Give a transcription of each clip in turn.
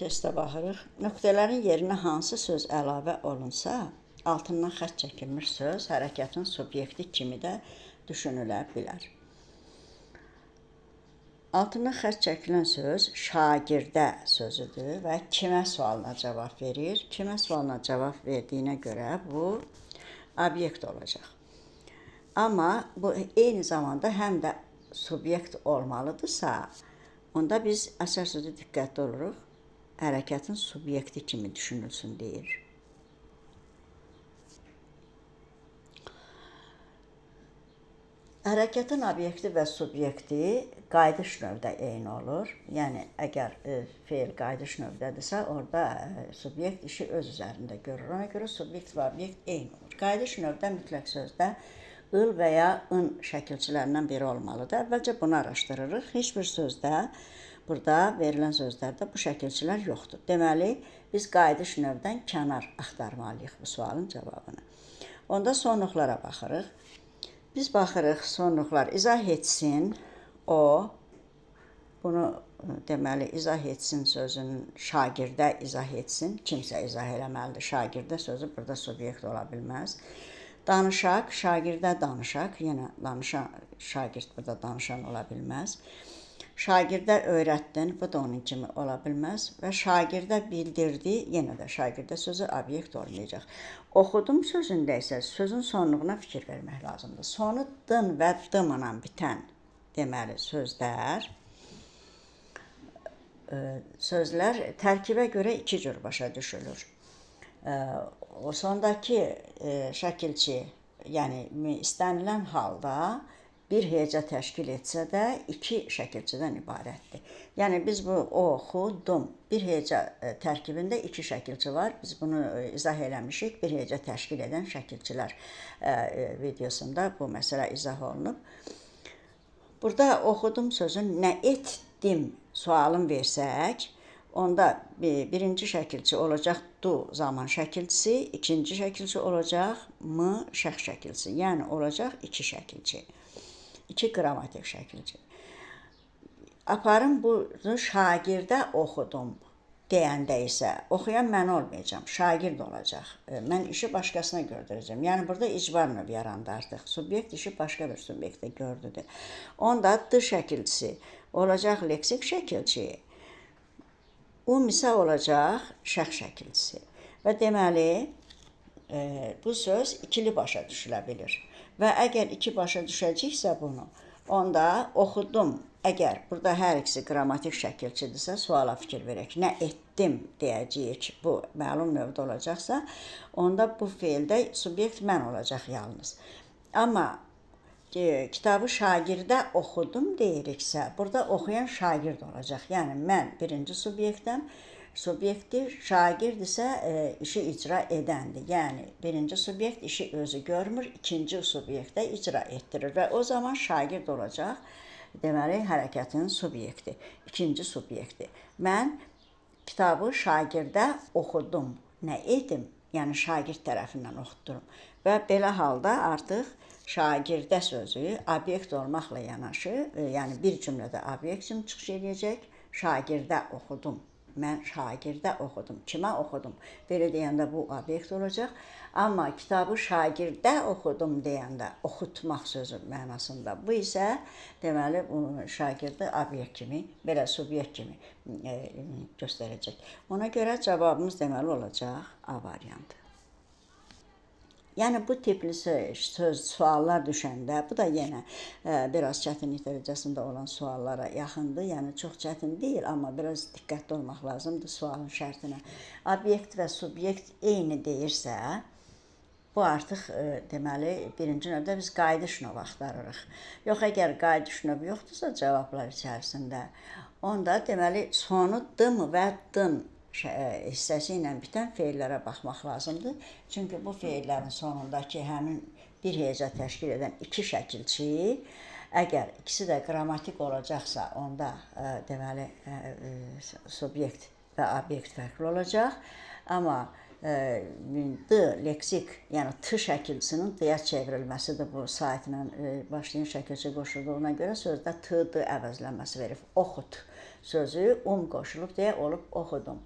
testə baxırıq. Nöqtələrin yerinə hansı söz əlavə olunsa, altından xətt çəkilmiş söz hərəkətin subyekti kimi də düşünülə bilər. Altından xətt çəkilən söz şagirdə sözüdür və kimə sualına cavab verir. Kimə sualına cavab verdiyinə görə bu obyekt olacaq. Amma bu eyni zamanda həm də subyekt olmalıdırsa, onda biz əsər sözü diqqətli oluruq, hərəkətin subyekti kimi düşünülsün deyir. Hərəkətin obyekti və subyekti qayıdış növdə eyni olur. Yəni, əgər feil qayıdış növdədirsə, orada subyekt işi öz üzərində görür. Ona görə subyekt və obyekt eyni olur. Qayıdış növdə mütləq sözdə ıl və ya ın şəkilçilərindən biri olmalıdır. Əvvəlcə bunu araşdırırıq. Heç bir sözdə, burada verilən sözlərdə bu şəkilçilər yoxdur. Deməli, biz qayıdış növdən kənar axtarmalıyıq bu sualın cavabını. Onda sonluqlara baxırıq. Biz baxırıq, sonluqlar izah etsin, o, bunu deməli, izah etsin sözünün şagirdə izah etsin, kimsə izah eləməlidir. Şagirdə sözü burada subyekt ola bilməz. Danışaq, şagirdə danışaq, yenə danışan, şagird burada danışan ola bilməz. Şagirdə öyrətdin, bu da onun kimi ola bilməz. Və şagirdə bildirdi, yenə də şagirdə sözü obyekt olmayacaq. Oxudum sözündə isə sözün sonluğuna fikir vermək lazımdır. Sonu dın və dımla bitən deməli sözlər tərkibə görə iki cür başa düşülür. O sondakı şəkilçi, yəni istənilən halda bir heca təşkil etsə də iki şəkilçidən ibarətdir. Yəni biz bu oxudum, bir heca tərkibində iki şəkilçi var. Biz bunu izah eləmişik, bir heca təşkil edən şəkilçilər videosunda bu məsələ izah olunub. Burada oxudum sözün nə etdim sualını versək, onda birinci şəkilçi olacaq du zaman şəkilçisi, ikinci şəkilçi olacaq mı şəxs şəkilçisi. Yəni olacaq iki şəkilçi, iki qrammatik şəkilçi. Aparım bunu şagirdə oxudum deyəndə isə oxuyan mən olmayacağam, şagird olacaq. Mən işi başqasına gördürəcəm. Yəni burada icbar növ yarandı artıq. Subyekt işi başqa bir subyektə gördüdür. Onda d şəkilçisi olacaq leksik şəkilçi. O misal olacaq şəxs şəkilçisi. Və deməli, bu söz ikili başa düşülə bilir. Və əgər iki başa düşəcəksə bunu, onda oxudum. Əgər burada hər ikisi qrammatik şəkilçidirsə, suala fikir verək. Nə etdim deyəcəyik, bu məlum növdə olacaqsa, onda bu feildə subyekt mən olacaq yalnız. Amma kitabı şagirdə oxudum deyiriksə, burada oxuyan şagird olacaq. Yəni, mən birinci subyektəm, subyekti şagird isə işi icra edəndir. Yəni, birinci subyekt işi özü görmür, ikinci subyekt də icra etdirir və o zaman şagird olacaq. Deməli, hərəkətin subyekti, ikinci subyekti. Mən kitabı şagirdə oxudum. Nə edim? Yəni, şagird tərəfindən oxudurum. Və belə halda artıq şagirdə sözü obyekt olmaqla yanaşı, yəni bir cümlədə obyekt kimi çıxış edəcək. Şagirdə oxudum. Mən şagirdə oxudum. Kimə oxudum? Belə deyəndə bu obyekt olacaq. Amma kitabı şagirdə oxudum deyəndə oxutmaq sözü mənasında. Bu isə deməli şagirdə obyekt kimi, belə subyekt kimi göstərəcək. Ona görə cavabımız deməli olacaq A variantı. Yəni, bu tipli suallar düşəndə, bu da yenə biraz çətinlik dərəcəsində olan suallara yaxındır. Yəni, çox çətin deyil, amma biraz diqqətli olmaq lazımdır sualın şərtinə. Obyekt və subyekt eyni deyirsə, bu artıq deməli birinci növdə biz qayıdış növü axtarırıq. Yox, əgər qayıdış növü yoxdursa cavablar içərisində, onda deməli sonu dım və dın hissəsi ilə bitən feillərə baxmaq lazımdır. Çünki bu feillərin sonundakı həmin bir heca təşkil edən iki şəkilçi, əgər ikisi də qrammatik olacaqsa, onda deməli subyekt və obyekt fərqli olacaq. Amma d leksik, yəni t şəkilçisinin d-ya çevrilməsidir bu saitlə başlayan şəkilçi qoşulduğuna görə sözdə t-d əvəzlənməsi verib. Oxut. sözü qoşulub deyə olub oxudum.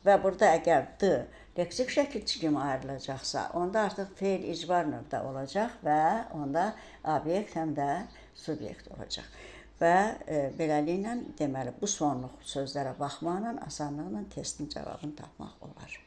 Və burada əgər d leksik şəkilçi kimi ayrılacaqsa, onda artıq feil icbar növdə olacaq və onda obyekt həm də subyekt olacaq. Və beləliklə deməli bu sonluq sözlərə baxmaqla asanlıqla testin cavabını tapmaq olar.